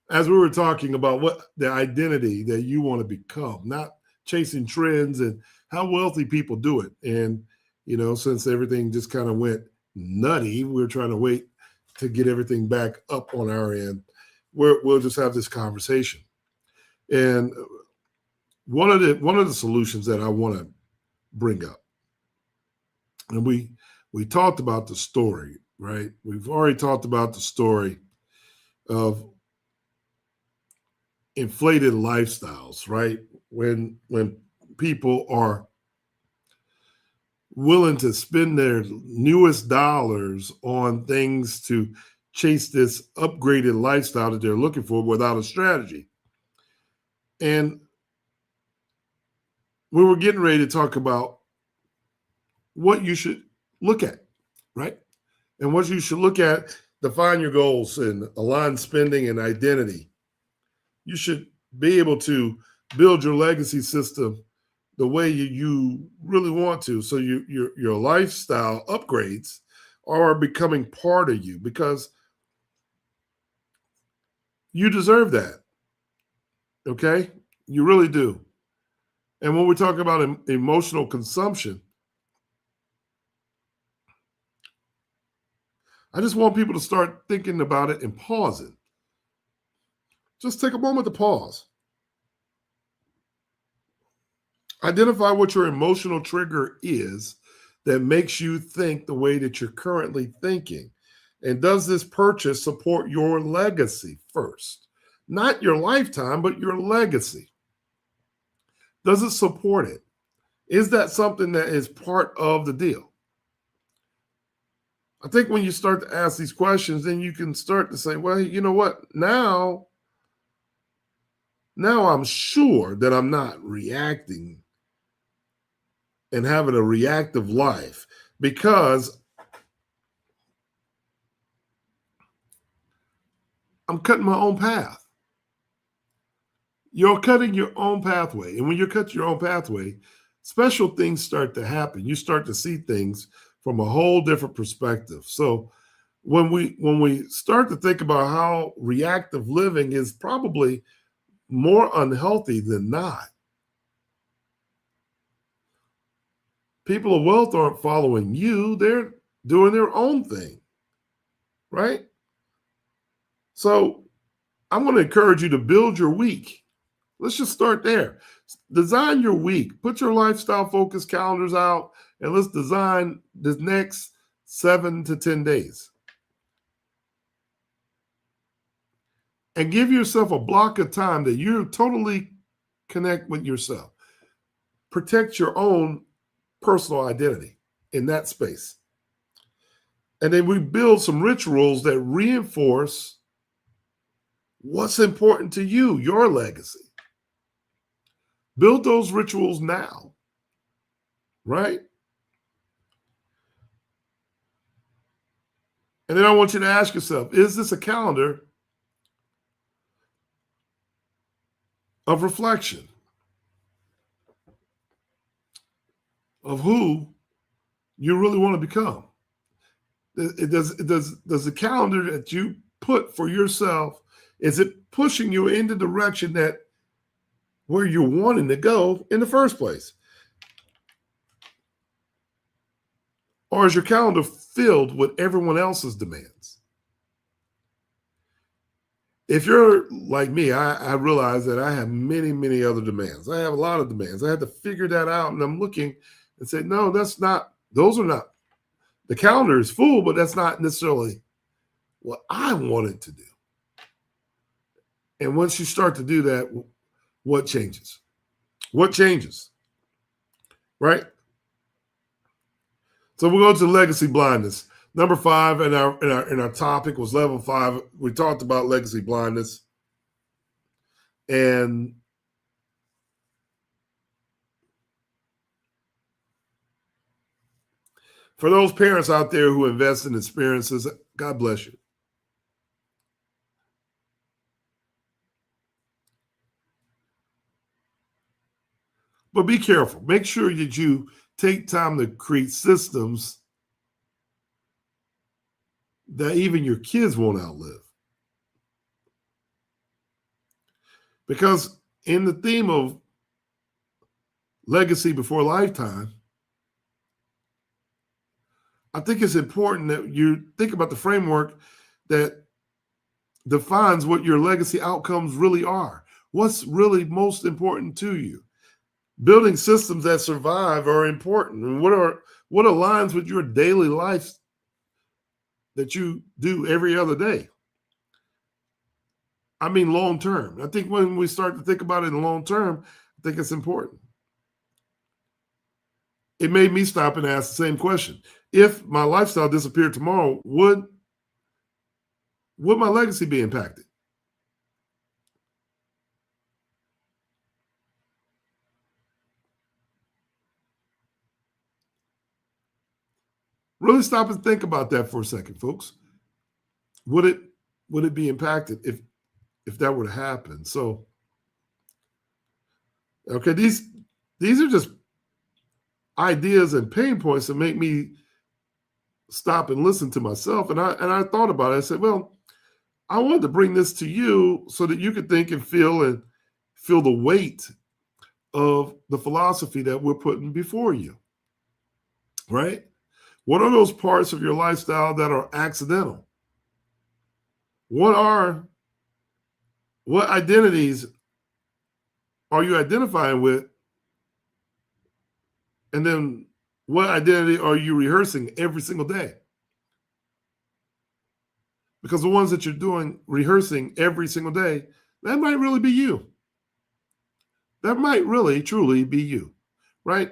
as we were talking about what the identity that you want to become, not chasing trends and how wealthy people do it. And, you know, since everything just kind of went nutty, we're trying to wait to get everything back up on our end. We'll just have this conversation. And one of the solutions that I want to bring up, and we talked about the story, right? We've already talked about the story of inflated lifestyles, right? When people are willing to spend their newest dollars on things to chase this upgraded lifestyle that they're looking for without a strategy. And we were getting ready to talk about what you should look at, right? And what you should look at, define your goals and align spending and identity. You should be able to build your legacy system the way you really want to. So your lifestyle upgrades are becoming part of you because you deserve that. Okay? You really do. And when we're talking about emotional consumption, I just want people to start thinking about it and pausing. Just take a moment to pause. Identify what your emotional trigger is that makes you think the way that you're currently thinking. And does this purchase support your legacy first? Not your lifetime, but your legacy. Does it support it? Is that something that is part of the deal? I think when you start to ask these questions, then you can start to say, well, you know what? Now I'm sure that I'm not reacting and having a reactive life because I'm cutting my own path. You're cutting your own pathway. And when you cut your own pathway, special things start to happen. You start to see things from a whole different perspective. So when we start to think about how reactive living is probably more unhealthy than not, People of wealth aren't following you. They're doing their own thing, right? So I'm going to encourage you to build your week. Let's just start there. Design your week. Put your lifestyle focus calendars out, and let's design the next 7 to 10 days. And give yourself a block of time that you totally connect with yourself. Protect your own personal identity in that space. And then we build some rituals that reinforce what's important to you, your legacy. Build those rituals now, right? And then I want you to ask yourself, is this a calendar of reflection of who you really want to become? Does the calendar that you put for yourself, is it pushing you in the direction that where you're wanting to go in the first place? Or is your calendar filled with everyone else's demands? If you're like me, I realize that I have many, many other demands. I have a lot of demands. I had to figure that out, and I'm looking and say, no, those are not. The calendar is full, but that's not necessarily what I wanted to do. And once you start to do that, what changes? What changes? Right? So we'll go to legacy blindness. Number 5 in our topic was level 5. We talked about legacy blindness. And for those parents out there who invest in experiences, God bless you. But be careful. Make sure that you take time to create systems that even your kids won't outlive. Because in the theme of legacy before lifetime, I think it's important that you think about the framework that defines what your legacy outcomes really are. What's really most important to you? Building systems that survive are important. And what aligns with your daily life that you do every other day? I mean, long term. I think when we start to think about it in long term, I think it's important. It made me stop and ask the same question. If my lifestyle disappeared tomorrow, would my legacy be impacted? Really stop and think about that for a second, folks. Would it be impacted if that were to happen? So, okay, these are just ideas and pain points that make me stop and listen to myself. And I thought about it. I said, well, I wanted to bring this to you so that you could think and feel the weight of the philosophy that we're putting before you, right? What are those parts of your lifestyle that are accidental? What identities are you identifying with? And then what identity are you rehearsing every single day? Because the ones that you're rehearsing every single day, that might really be you. That might really, truly be you, right?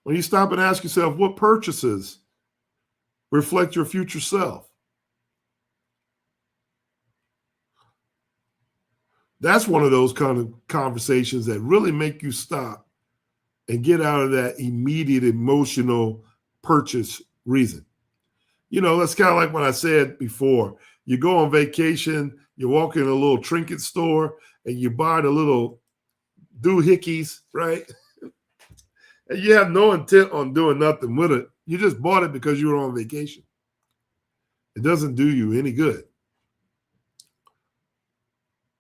When you stop and ask yourself, what purchases reflect your future self? That's one of those kind of conversations that really make you stop and get out of that immediate emotional purchase reason. That's kind of like what I said before. You go on vacation, you walk in a little trinket store, and you buy the little doohickeys, right? And you have no intent on doing nothing with it. You just bought it because you were on vacation. It doesn't do you any good.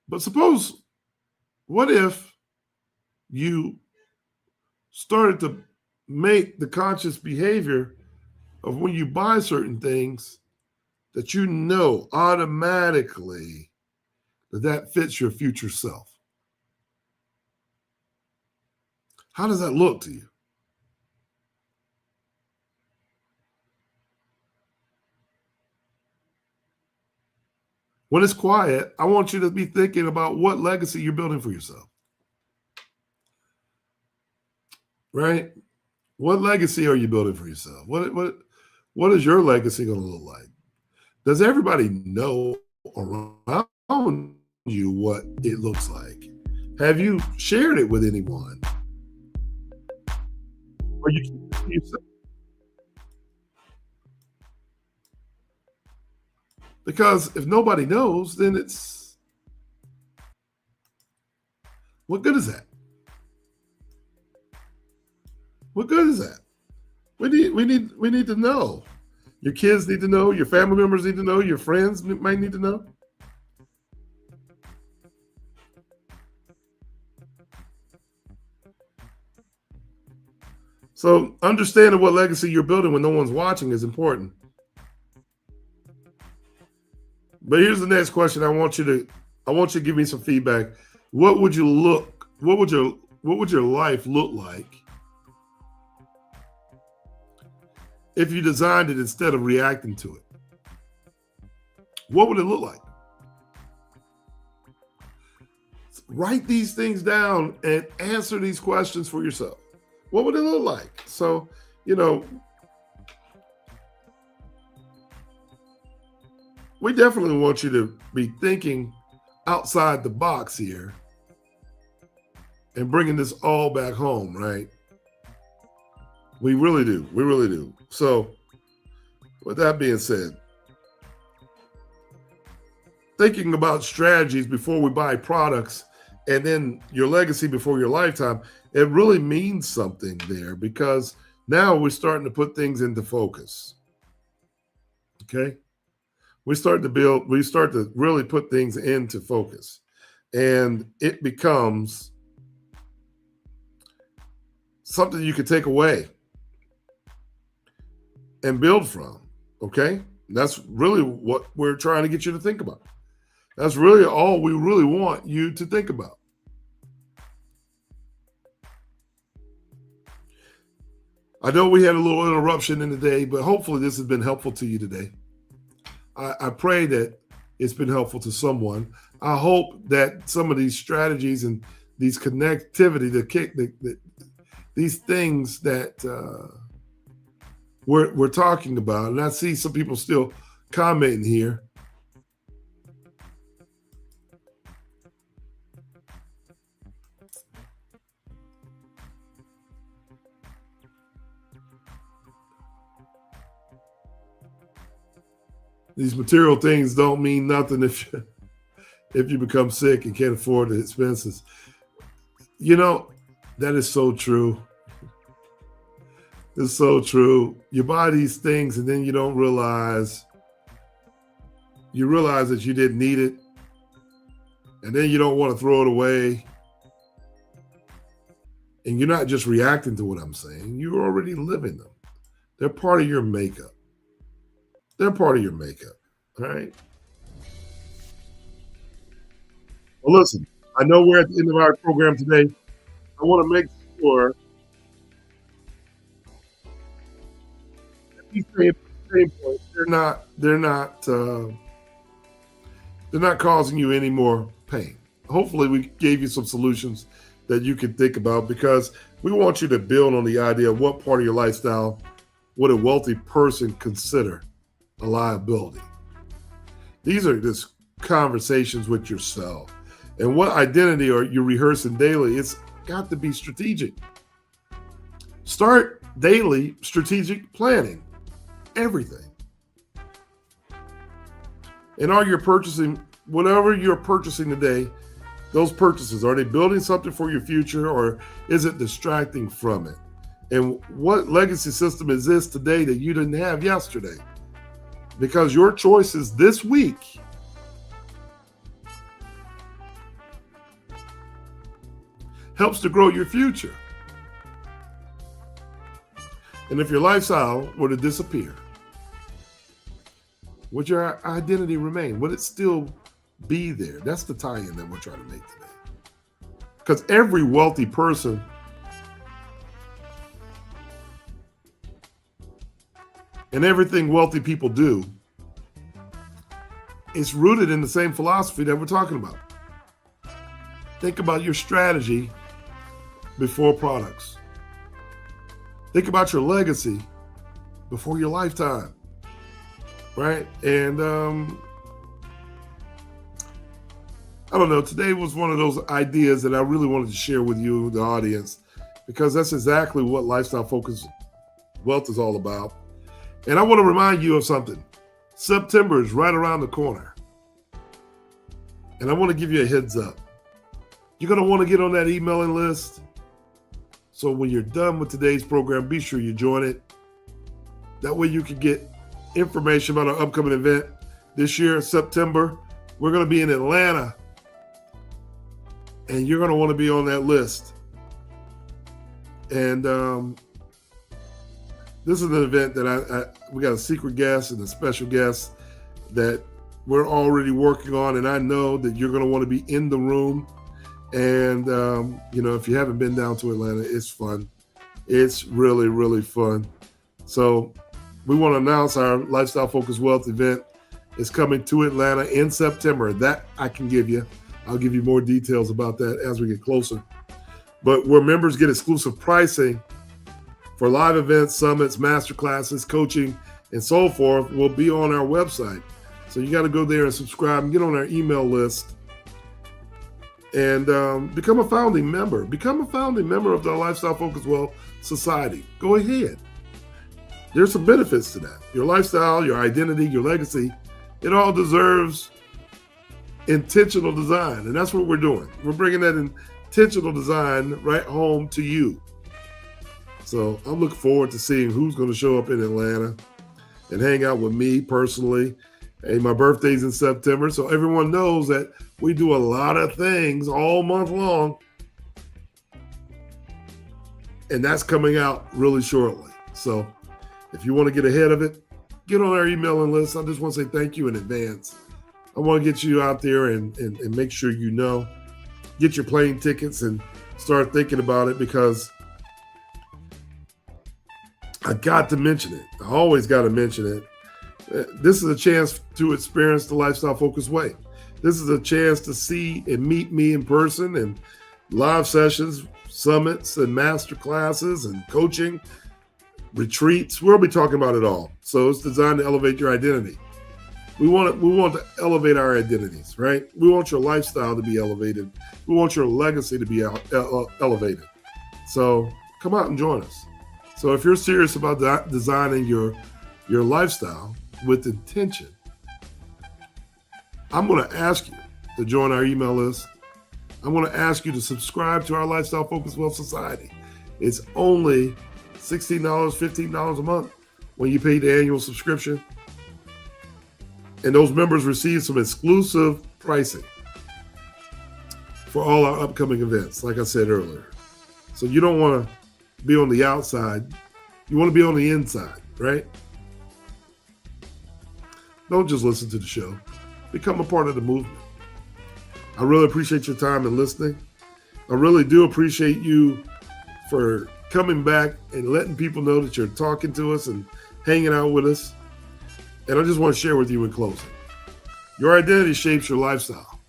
But suppose, what if you started to make the conscious behavior of when you buy certain things that you know automatically that fits your future self. How does that look to you? When it's quiet, I want you to be thinking about what legacy you're building for yourself. Right? What legacy are you building for yourself? What is your legacy going to look like? Does everybody know around you what it looks like? Have you shared it with anyone? Or you keep it to yourself? Because if nobody knows, then it's what good is that? What good is that? We need to know. Your kids need to know, your family members need to know, your friends might need to know. So understanding what legacy you're building when no one's watching is important. But here's the next question. I want you to give me some feedback. What would your life look like if you designed it instead of reacting to it? What would it look like? Write these things down and answer these questions for yourself. What would it look like? So, we definitely want you to be thinking outside the box here and bringing this all back home, right? We really do. We really do. So, with that being said, thinking about strategies before we buy products and then your legacy before your lifetime, it really means something there because now we're starting to put things into focus. Okay? We start to really put things into focus. And it becomes something you can take away and build from. Okay? That's really what we're trying to get you to think about. That's really all we really want you to think about. I know we had a little interruption in the day, but hopefully this has been helpful to you today. I pray that it's been helpful to someone. I hope that some of these strategies and these connectivity, these things that we're talking about, and I see some people still commenting here. These material things don't mean nothing if you become sick and can't afford the expenses. That is so true. It's so true. You buy these things and then you don't realize that you didn't need it. And then you don't want to throw it away. And you're not just reacting to what I'm saying. You're already living them. They're part of your makeup. They're part of your makeup. All right. Well, listen, I know we're at the end of our program today. I want to make sure that these same points, they're not causing you any more pain. Hopefully we gave you some solutions that you can think about because we want you to build on the idea of what part of your lifestyle would a wealthy person consider a liability. These are just conversations with yourself. And what identity are you rehearsing daily? It's got to be strategic. Start daily strategic planning. Everything. And are you purchasing, whatever you're purchasing today, those purchases, are they building something for your future or is it distracting from it? And what legacy system exists today that you didn't have yesterday? Because your choices this week helps to grow your future. And if your lifestyle were to disappear, would your identity remain? Would it still be there? That's the tie-in that we're trying to make today. Because every wealthy person and everything wealthy people do is rooted in the same philosophy that we're talking about. Think about your strategy before products. Think about your legacy before your lifetime, right? And I don't know, today was one of those ideas that I really wanted to share with you, the audience, because that's exactly what Lifestyle Focus Wealth is all about. And I want to remind you of something. September is right around the corner. And I want to give you a heads up. You're going to want to get on that emailing list. So when you're done with today's program, be sure you join it. That way you can get information about our upcoming event this year, September. We're going to be in Atlanta. And you're going to want to be on that list. And this is an event that we got a secret guest and a special guest that we're already working on. And I know that you're going to want to be in the room. And, if you haven't been down to Atlanta, it's fun. It's really, really fun. So we want to announce our Lifestyle Focus Wealth event is coming to Atlanta in September. That I can give you. I'll give you more details about that as we get closer. But where members get exclusive pricing for live events, summits, masterclasses, coaching, and so forth will be on our website. So you got to go there and subscribe and get on our email list. And become a founding member. Become a founding member of the Lifestyle Focus Wealth Society. Go ahead. There's some benefits to that. Your lifestyle, your identity, your legacy, it all deserves intentional design. And that's what we're doing. We're bringing that intentional design right home to you. So I'm looking forward to seeing who's going to show up in Atlanta and hang out with me personally. Hey, my birthday's in September, so everyone knows that we do a lot of things all month long. And that's coming out really shortly. So if you want to get ahead of it, get on our emailing list. I just want to say thank you in advance. I want to get you out there and make sure you know. Get your plane tickets and start thinking about it, because I got to mention it. I always got to mention it. This is a chance to experience the Lifestyle Focus way. This is a chance to see and meet me in person, and live sessions, summits, and master classes, and coaching, retreats. We'll be talking about it all. So it's designed to elevate your identity. We want to elevate our identities, right? We want your lifestyle to be elevated. We want your legacy to be elevated. So come out and join us. So if you're serious about designing your lifestyle with intention, I'm going to ask you to join our email list. I'm going to ask you to subscribe to our Lifestyle Focus Wealth Society. It's only $16, $15 a month when you pay the annual subscription. And those members receive some exclusive pricing for all our upcoming events, like I said earlier. So you don't want to be on the outside. You want to be on the inside, right? Don't just listen to the show. Become a part of the movement. I really appreciate your time and listening. I really do appreciate you for coming back and letting people know that you're talking to us and hanging out with us. And I just want to share with you in closing. Your identity shapes your lifestyle.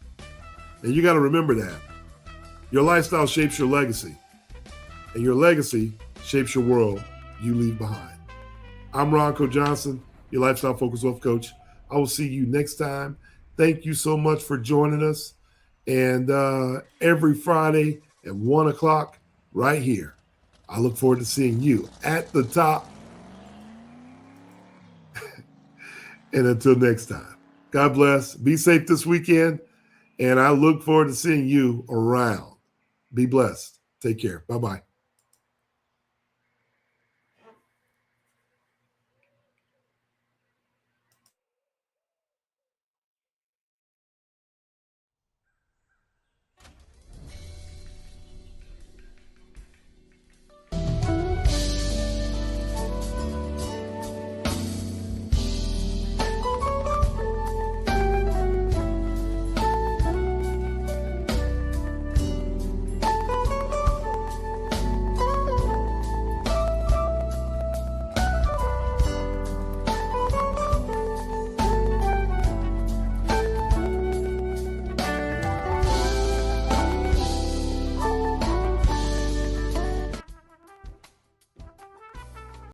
And you got to remember that. Your lifestyle shapes your legacy. And your legacy shapes your world you leave behind. I'm Ronco Johnson, your Lifestyle Focus Wealth Coach. I will see you next time. Thank you so much for joining us. And every Friday at 1 o'clock right here, I look forward to seeing you at the top. And until next time, God bless. Be safe this weekend. And I look forward to seeing you around. Be blessed. Take care. Bye-bye.